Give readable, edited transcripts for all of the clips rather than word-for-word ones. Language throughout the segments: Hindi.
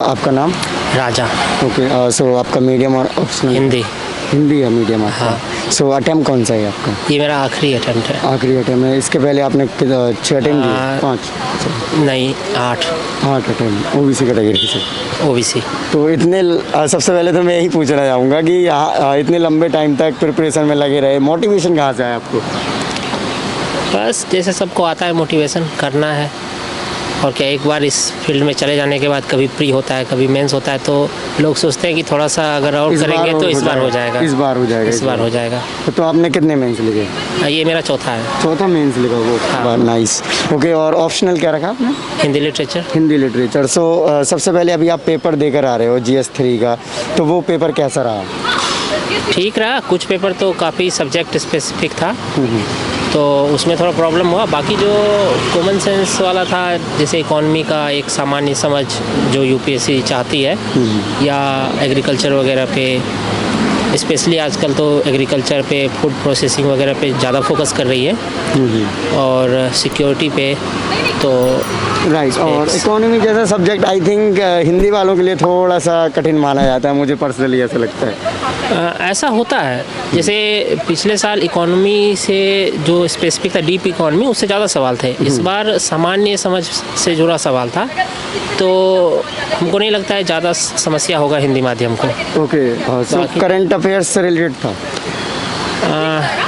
आपका नाम? राजा। ओके, सो आपका मीडियम और ऑप्शनल? हिंदी। हिंदी है मीडियम आपका? हाँ। सो अटेम्प्ट कौन सा है आपका? ये मेरा आखिरी अटेम्प्ट है। आखिरी अटेम्प्ट है। इसके पहले आपने 6 अटेम्प्ट दिए? 5? नहीं, 8। 8 अटेम्प्ट ओबीसी कैटेगरी से? ओबीसी। तो इतने सबसे पहले तो मैं यही पूछना चाहूँगा कि इतने लंबे टाइम तक प्रिपरेशन में लगे रहे, मोटिवेशन कहाँ से आया आपको? बस जैसे सबको आता है, मोटिवेशन करना है। और क्या, एक बार इस फील्ड में चले जाने के बाद कभी प्री होता है, कभी मेंस होता है, तो लोग सोचते हैं कि थोड़ा सा अगर और करेंगे तो इस बार हो जाएगा। इस बार हो जाएगा? इस बार हो जाएगा। तो आपने कितने मेंस लिखे? ये मेरा चौथा है। चौथा मेंस लिखा वो? हाँ। नाइस। ओके, और ऑप्शनल क्या रखा आपने? हिंदी लिटरेचर। हिंदी लिटरेचर। सो सबसे पहले अभी आप पेपर देकर आ रहे हो GS 3 का, तो वो पेपर कैसा रहा? ठीक रहा। कुछ पेपर तो काफ़ी सब्जेक्ट स्पेसिफिक था, तो उसमें थोड़ा प्रॉब्लम हुआ। बाकी जो कॉमन सेंस वाला था, जैसे इकॉनमी का एक सामान्य समझ जो यूपीएससी चाहती है, या एग्रीकल्चर वगैरह पे, स्पेशली आजकल तो एग्रीकल्चर पे, फूड प्रोसेसिंग वगैरह पे ज़्यादा फोकस कर रही है, और सिक्योरिटी पे तो राइट। और इकोनॉमी जैसा सब्जेक्ट आई थिंक हिंदी वालों के लिए थोड़ा सा कठिन माना जाता है, मुझे पर्सनली ऐसा लगता है। ऐसा होता है। जैसे पिछले साल इकोनॉमी से जो स्पेसिफिक था, डीप इकोनॉमी, उससे ज़्यादा सवाल थे। इस बार सामान्य समझ से जुड़ा सवाल था, तो हमको नहीं लगता है ज़्यादा समस्या होगा हिंदी माध्यम को। ओके, सो करंट अफेयर्स से रिलेटेड था?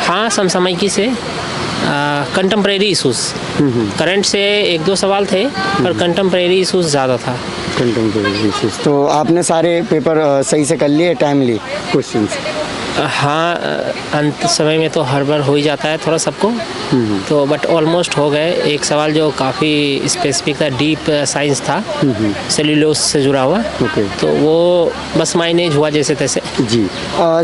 हाँ, समसामयिकी से, कंटेम्प्रेरी इशूज़। करंट से 1-2 सवाल थे, पर कंटेम्प्रेरी इशूज़ ज़्यादा था। Contemporary issues. तो आपने सारे पेपर सही से कर लिए, टाइमली क्वेश्चंस? हाँ, अंत समय में तो हड़बड़ हो ही जाता है थोड़ा सबको, तो बट ऑलमोस्ट हो गए। एक सवाल जो काफ़ी स्पेसिफिक था, डीप साइंस था, सेल्यूलोज से जुड़ा हुआ, तो वो बस माइनेज हुआ जैसे तैसे। जी।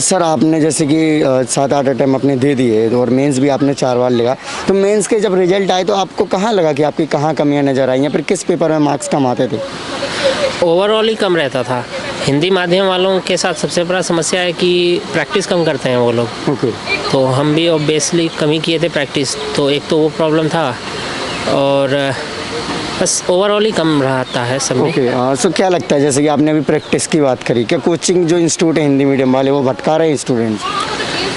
सर, आपने जैसे कि 7-8 अटैम्प्ट अपने दे दिए, और मेंस भी आपने 4 बार लिखा, तो मेंस के जब रिजल्ट आए तो आपको कहाँ लगा कि आपकी कहाँ कमियाँ नज़र आई, या फिर किस पेपर में मार्क्स कम आते थे? ओवरऑल ही कम रहता था। हिंदी माध्यम वालों के साथ सबसे बड़ा समस्या है कि प्रैक्टिस कम करते हैं वो लोग। ओके। तो हम भी ऑब्वियसली कम ही किए थे प्रैक्टिस, तो एक तो वो प्रॉब्लम था, और बस ओवरऑल ही कम रहता है सब में। ओके, सो क्या लगता है, जैसे कि आपने अभी प्रैक्टिस की बात करी, क्या कोचिंग जो इंस्टीट्यूट है हिंदी मीडियम वाले, वो भटका रहे हैं स्टूडेंट्स?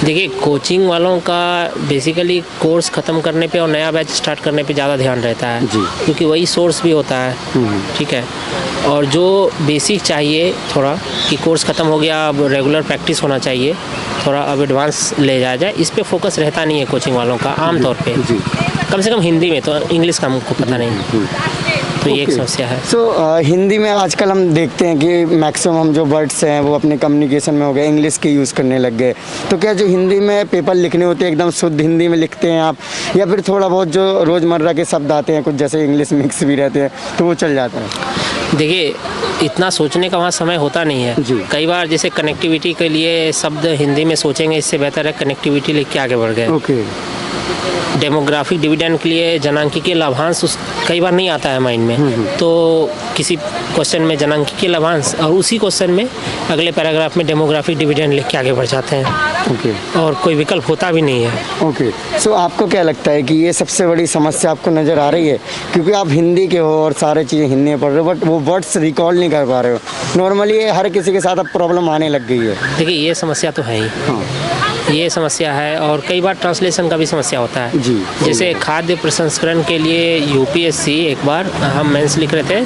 देखिए, कोचिंग वालों का बेसिकली कोर्स ख़त्म करने पे और नया बैच स्टार्ट करने पे ज़्यादा ध्यान रहता है, क्योंकि वही सोर्स भी होता है। ठीक है। और जो बेसिक चाहिए थोड़ा, कि कोर्स ख़त्म हो गया, अब रेगुलर प्रैक्टिस होना चाहिए, थोड़ा अब एडवांस ले जाया जाए, इस पे फोकस रहता नहीं है कोचिंग वालों का आमतौर पे। कम से कम हिंदी में, तो इंग्लिश का हमको पता नहीं, तो ये एक समस्या है। सो हिंदी में आजकल हम देखते हैं कि मैक्सिमम जो वर्ड्स हैं वो अपने कम्युनिकेशन में हो गए, इंग्लिश के यूज़ करने लग गए, तो क्या जो हिंदी में पेपर लिखने होते हैं एकदम शुद्ध हिंदी में लिखते हैं आप, या फिर थोड़ा बहुत जो रोज़मर्रा के शब्द आते हैं कुछ जैसे इंग्लिश मिक्स भी रहते हैं, तो वो चल जाता है? देखिए, इतना सोचने का वहाँ समय होता नहीं है। कई बार जैसे कनेक्टिविटी के लिए शब्द हिंदी में सोचेंगे, इससे बेहतर है कनेक्टिविटी लिख के आगे बढ़ गए। ओके। डेमोग्राफिक डिविडेंड के लिए जनांकीय लाभांश कई बार नहीं आता है माइंड में, तो किसी क्वेश्चन में जनांकीय लाभांश, और उसी क्वेश्चन में अगले पैराग्राफ में डेमोग्राफिक डिविडेंड लिख के आगे बढ़ जाते हैं। ओके। और कोई विकल्प होता भी नहीं है। ओके, सो आपको क्या लगता है कि ये सबसे बड़ी समस्या आपको नज़र आ रही है, क्योंकि आप हिंदी के हो और सारी चीज़ें हिंदी में पढ़ रहे हो, बट वो वर्ड्स रिकॉल नहीं कर पा रहे हो? नॉर्मली हर किसी के साथ अब प्रॉब्लम आने लग गई है। देखिए, ये समस्या तो है ही। हाँ। ये समस्या है, और कई बार ट्रांसलेशन का भी समस्या होता है। जी। जैसे खाद्य प्रसंस्करण के लिए यूपीएससी, एक बार हम मेंस लिख रहे थे,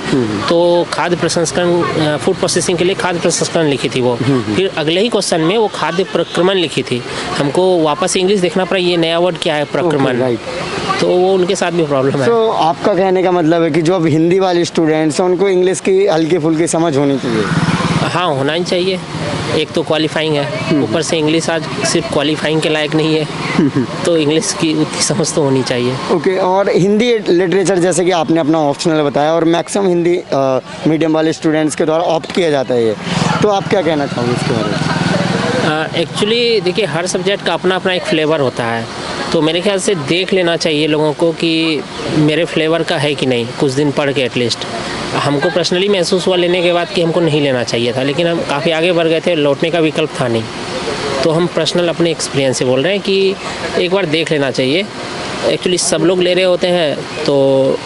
तो खाद्य प्रसंस्करण, फूड प्रोसेसिंग के लिए खाद्य प्रसंस्करण लिखी थी वो, फिर अगले ही क्वेश्चन में वो खाद्य प्रक्रमण लिखी थी, हमको वापस इंग्लिश देखना पड़ा, ये नया वर्ड क्या है, प्रक्रमण। तो वो उनके साथ भी प्रॉब्लम है। तो आपका कहने का मतलब है कि जो अब हिंदी वाले स्टूडेंट्स हैं उनको इंग्लिश की हल्की फुल्की समझ होनी चाहिए? हाँ, होना ही चाहिए। एक तो क्वालिफाइंग है, ऊपर से इंग्लिश आज सिर्फ क्वालिफाइंग के लायक नहीं है, तो इंग्लिश की उतनी समझ तो होनी चाहिए। ओके, और हिंदी लिटरेचर जैसे कि आपने अपना ऑप्शनल बताया, और मैक्सिमम हिंदी मीडियम वाले स्टूडेंट्स के द्वारा ऑप्ट किया जाता है ये, तो आप क्या कहना चाहोगे इसके बारे में? एक्चुअली देखिए, हर सब्जेक्ट का अपना अपना एक फ्लेवर होता है, तो मेरे ख्याल से देख लेना चाहिए लोगों को कि मेरे फ्लेवर का है कि नहीं, कुछ दिन पढ़ के एटलीस्ट। हमको पर्सनली महसूस हुआ लेने के बाद कि हमको नहीं लेना चाहिए था, लेकिन हम काफ़ी आगे बढ़ गए थे, लौटने का विकल्प था नहीं, तो हम पर्सनल अपने एक्सपीरियंस से बोल रहे हैं कि एक बार देख लेना चाहिए। एक्चुअली सब लोग ले रहे होते हैं, तो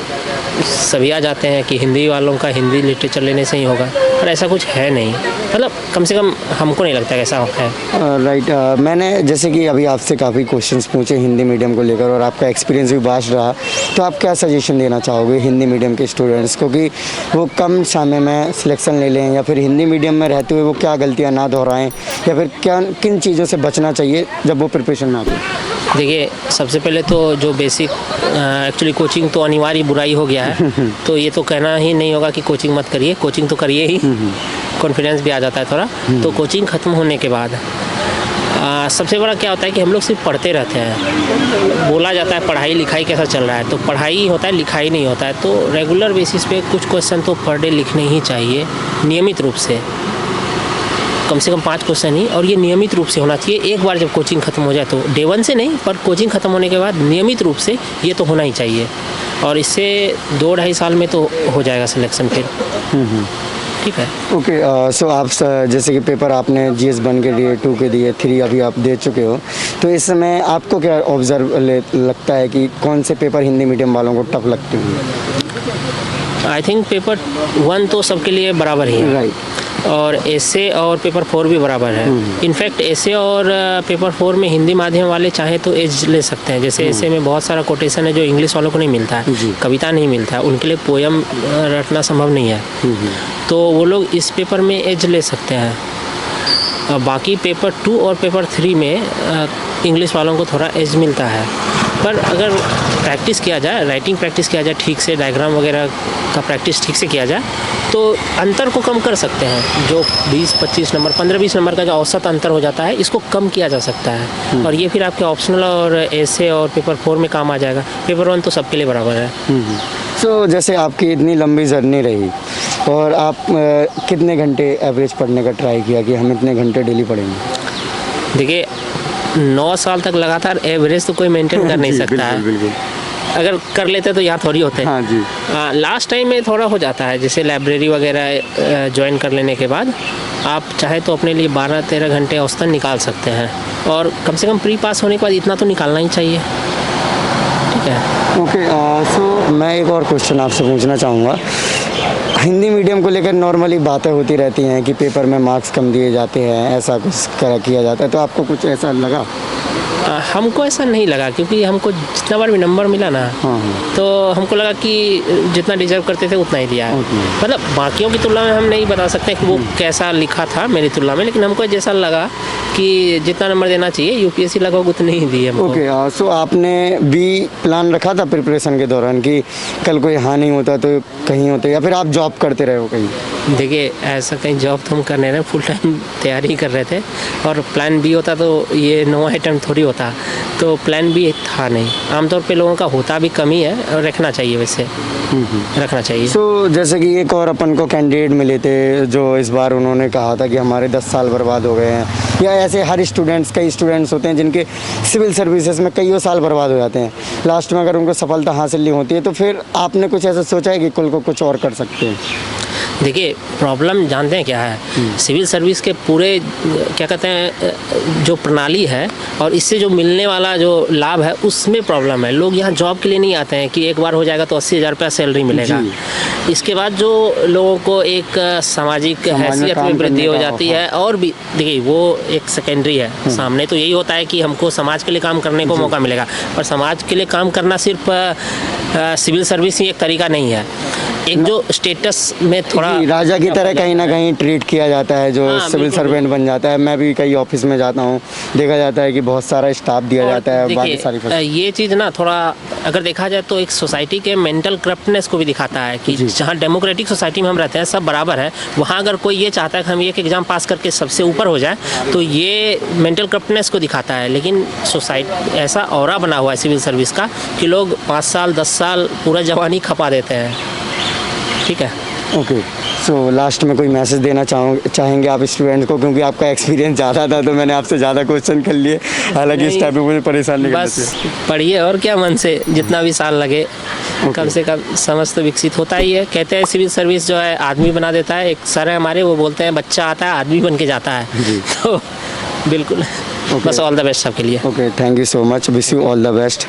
सभी आ जाते हैं कि हिंदी वालों का हिंदी लिटरेचर लेने से ही होगा, पर ऐसा कुछ है नहीं। मतलब कम से कम हमको नहीं लगता कि ऐसा है। राइट। मैंने जैसे कि अभी आपसे काफ़ी क्वेश्चंस पूछे हिंदी मीडियम को लेकर और आपका एक्सपीरियंस भी वास्ट रहा, तो आप क्या सजेशन देना चाहोगे हिंदी मीडियम के स्टूडेंट्स को कि वो कम समय में सिलेक्शन ले लें, या फिर हिंदी मीडियम में रहते हुए वो क्या गलतियाँ ना दोहराएं, या फिर क्या किन चीज़ों से बचना चाहिए जब वो प्रिपरेशन में आते हैं? देखिए, सबसे पहले तो जो बेसिक एक्चुअली कोचिंग तो अनिवार्य बुराई हो गया है, तो ये तो कहना ही नहीं होगा कि कोचिंग मत करिए, कोचिंग तो करिए ही, कॉन्फिडेंस भी आ जाता है थोड़ा। तो कोचिंग ख़त्म होने के बाद सबसे बड़ा क्या होता है कि हम लोग सिर्फ पढ़ते रहते हैं। बोला जाता है पढ़ाई लिखाई कैसा चल रहा है, तो पढ़ाई होता है, लिखाई नहीं होता है। तो रेगुलर बेसिस पे कुछ क्वेश्चन तो पर डे लिखने ही चाहिए, नियमित रूप से, कम से कम 5 क्वेश्चन ही, और ये नियमित रूप से होना चाहिए। एक बार जब कोचिंग ख़त्म हो जाए तो डे 1 से नहीं, पर कोचिंग ख़त्म होने के बाद नियमित रूप से ये तो होना ही चाहिए, और इससे 2-2.5 साल में तो हो जाएगा सिलेक्शन फिर। ठीक है। ओके। सो आप जैसे कि पेपर आपने GS 1 के दिए, 2 के दिए, 3 अभी आप दे चुके हो, तो इस समय आपको क्या ऑब्जर्व लगता है कि कौन से पेपर हिंदी मीडियम वालों को टफ लगते होंगे? आई थिंक पेपर 1 तो सबके लिए बराबर ही है, राइट। और एसे और पेपर 4 भी बराबर है। इनफैक्ट एसे और पेपर 4 में हिंदी माध्यम वाले चाहे तो एज ले सकते हैं। जैसे एसे में बहुत सारा कोटेशन है जो इंग्लिश वालों को नहीं मिलता है, कविता नहीं मिलता है, उनके लिए पोयम रटना संभव नहीं है, तो वो लोग इस पेपर में एज ले सकते हैं। बाकी पेपर 2 और पेपर 3 में इंग्लिश वालों को थोड़ा एज मिलता है, पर अगर प्रैक्टिस किया जाए, राइटिंग प्रैक्टिस किया जाए ठीक से, डायग्राम वगैरह का प्रैक्टिस ठीक से किया जाए, तो अंतर को कम कर सकते हैं। जो 20-25 नंबर, 15-20 नंबर का जो औसत अंतर हो जाता है, इसको कम किया जा सकता है, और ये फिर आपके ऑप्शनल और एसे और पेपर 4 में काम आ जाएगा। पेपर 1 तो सबके लिए बराबर है। सो जैसे आपकी इतनी लंबी जर्नी रही, और आप कितने घंटे एवरेज पढ़ने का ट्राई किया कि हम इतने घंटे डेली पढ़ेंगे? देखिए, 9 साल तक लगातार एवरेज तो कोई मेंटेन कर नहीं सकता है। बिल्कुल। अगर कर लेते तो यहाँ थोड़ी होते। हाँ जी। लास्ट टाइम में थोड़ा हो जाता है, जैसे लाइब्रेरी वगैरह ज्वाइन कर लेने के बाद आप चाहे तो अपने लिए 12-13 घंटे औसतन निकाल सकते हैं, और कम से कम प्री पास होने के बाद इतना तो निकालना ही चाहिए। ठीक है। ओके। सो मैं एक और क्वेश्चन आपसे पूछना चाहूँगा। हिंदी मीडियम को लेकर नॉर्मली बातें होती रहती हैं कि पेपर में मार्क्स कम दिए जाते हैं, ऐसा कुछ किया जाता है, तो आपको कुछ ऐसा लगा? हमको ऐसा नहीं लगा, क्योंकि हमको जितना बार भी नंबर मिला ना, तो हमको लगा कि जितना डिजर्व करते थे उतना ही दिया है। मतलब बाकियों की तुलना में हम नहीं बता सकते कि वो कैसा लिखा था मेरी तुलना में, लेकिन हमको जैसा लगा कि जितना नंबर देना चाहिए UPSC लगभग उतने ही दिए हमको। ओके। सो आपने भी प्लान रखा था प्रिपरेशन के दौरान कि कल कोई हाँ नहीं होता तो कहीं होते, या फिर आप जॉब करते रहे हो कहीं? देखिए, ऐसा कहीं जॉब तो हम कर नहीं रहे, फुल टाइम तैयारी ही कर रहे थे, और प्लान बी होता तो ये 9 आइटम थोड़ी होता, तो प्लान बी था नहीं। आमतौर पे लोगों का होता भी कम ही है, और रखना चाहिए, वैसे रखना चाहिए। सो जैसे कि एक और अपन को कैंडिडेट मिले थे जो इस बार उन्होंने कहा था कि हमारे 10 साल बर्बाद हो गए हैं, या ऐसे हर कई स्टूडेंट्स होते हैं जिनके सिविल सर्विसेज में कईयों साल बर्बाद हो जाते हैं, लास्ट में अगर उनको सफलता हासिल नहीं होती है, तो फिर आपने कुछ ऐसा सोचा है कि कल को कुछ और कर सकते हैं? देखिए, प्रॉब्लम जानते हैं क्या है? सिविल सर्विस के पूरे क्या कहते हैं जो प्रणाली है, और इससे जो मिलने वाला जो लाभ है, उसमें प्रॉब्लम है। लोग यहाँ जॉब के लिए नहीं आते हैं कि एक बार हो जाएगा तो 80,000 रुपया सैलरी मिलेगा। इसके बाद जो लोगों को एक सामाजिक हैसियत में वृद्धि हो जाती है, और भी देखिए वो एक सेकेंडरी है। सामने तो यही होता है कि हमको समाज के लिए काम करने को मौका मिलेगा, पर समाज के लिए काम करना सिर्फ सिविल सर्विस ही एक तरीका नहीं है। एक जो स्टेटस में थोड़ा राजा की तरह कहीं ना कहीं ट्रीट किया जाता है जो सिविल सर्वेंट बन जाता है। मैं भी कई ऑफिस में जाता हूँ, देखा जाता है कि बहुत सारा स्टाफ दिया जाता है, बाकी सारी ये चीज़ ना थोड़ा अगर देखा जाए तो एक सोसाइटी के मेंटल करप्टनेस को भी दिखाता है कि जहाँ डेमोक्रेटिक सोसाइटी में हम रहते हैं, सब बराबर है, वहाँ अगर कोई ये चाहता है कि हम एक एग्ज़ाम पास करके सबसे ऊपर हो जाए, तो ये मेंटल करप्टनेस को दिखाता है। लेकिन सोसाइटी ऐसा ऑरा बना हुआ है सिविल सर्विस का कि लोग 5 साल 10 साल पूरा जवानी खपा देते हैं। ठीक है। ओके। सो लास्ट में कोई मैसेज देना चाहेंगे आप स्टूडेंट को, क्योंकि आपका एक्सपीरियंस ज़्यादा था तो मैंने आपसे ज़्यादा क्वेश्चन कर लिए, हालांकि इस टाइप में मुझे परेशान नहीं करना चाहिए। बस पढ़िए, और क्या, मन से जितना भी साल लगे, कम से कम समझ तो विकसित होता ही है। कहते हैं सिविल सर्विस जो है आदमी बना देता है। एक सर है हमारे, वो बोलते हैं बच्चा आता है आदमी बन के जाता है। तो बिल्कुल बस ऑल द बेस्ट सबके लिए। Okay, thank you so much, wish you all the best.